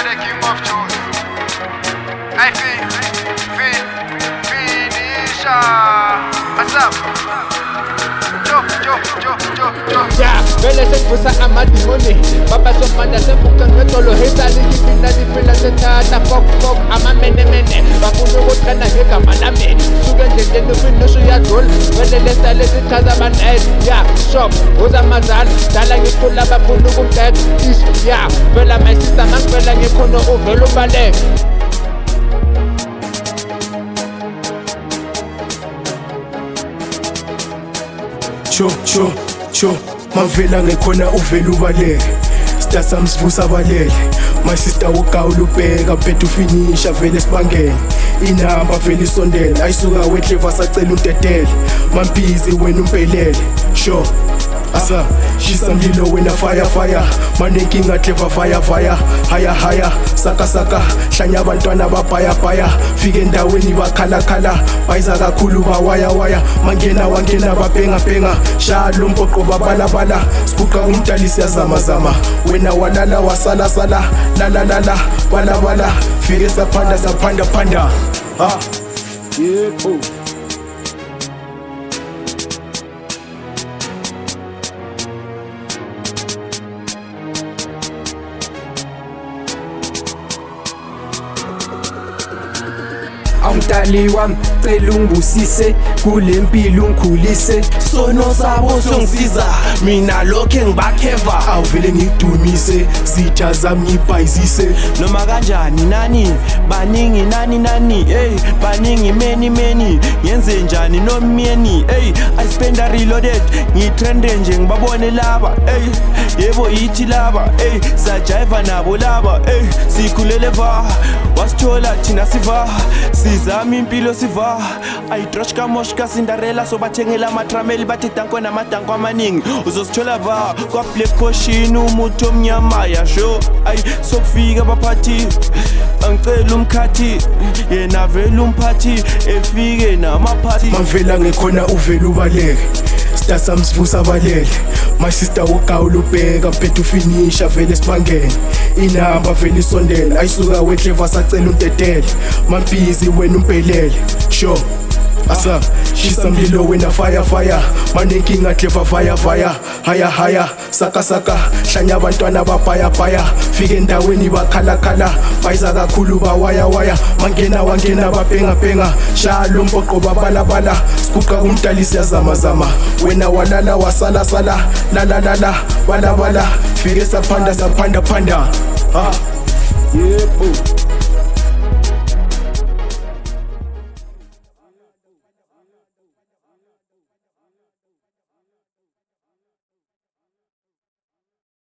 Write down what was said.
the king of tunes. I finisher. What's up? Yeah, vele sengivusa amadimoni baba somanda sembuka ngetolo hesali ngifina sethatha fok amamenemene bafuna ukuthanda ngegama lami suke endleleni ufinisha uyadlula vele lesale sichaza abanayezi yeah shop uzamazala dala ngikhula bafuna ukungibheka ish yeah vela my sister mangivela ngikhona uvela ubaleke Cho mavela ngekhona uvela ubaleke Stasa msivusa balele My sister ukawula ubheka phethe ufinisha vele sibangene Inamba vele isondele ayisuka wetleva sacela untetele Mampizi wena umpelele Sure Asa shisa mlilo wena fire Manenkinga clever fire Haya saka hlanya abantwana bapaya fike endaweni bakhala bayiza kakhulu bawaya mangena wangena baphenga shalo mpoqo babala sibuqa umdali siyazama wena walala wasala la bala fike saphanda ha yebo Awumdali wami cela ungibusise kule mpilo ungikhulise sono sabo songisiza mina lokhe ngibakheva awuvele ngikudumise zitha zami ngibhayizise noma kanjani nani baningi nani hey baningi many yenze njani nomyeni hey I spend a reloaded ngitrende nje ngibabone laba hey yebo yithi laba hey sajiva nabo laba hey sikhulele va wasithola thina siva sizama impilo siva ayitrosh kamoshka Cinderella so bathengela amatrameli bathi danko namadanko amaningi uzosithola va kwa black potion umuntu omnyama yasho ay sokufika abaphathi angicela umkhathi yena vele umphathi efike namaphathi mavela ngekhona uvela ubaleke Stasa msivusa balele My sister ukawula ubheka phethe ufinisha vele sibangene Inamba vele isondele ayisuka wetleva sacela untetele Mampizi wena umpelele Sure Asa shisa mlilo wena fire Manenkinga clever fire Haya saka hlanya abantwana bapaya fike endaweni bakhala bayiza kakhulu bawaya mangena wangena baphenga shalo mpoqo babala sibuqa umdali siyazama wena walala wasala la bala fike saphanda ha yebo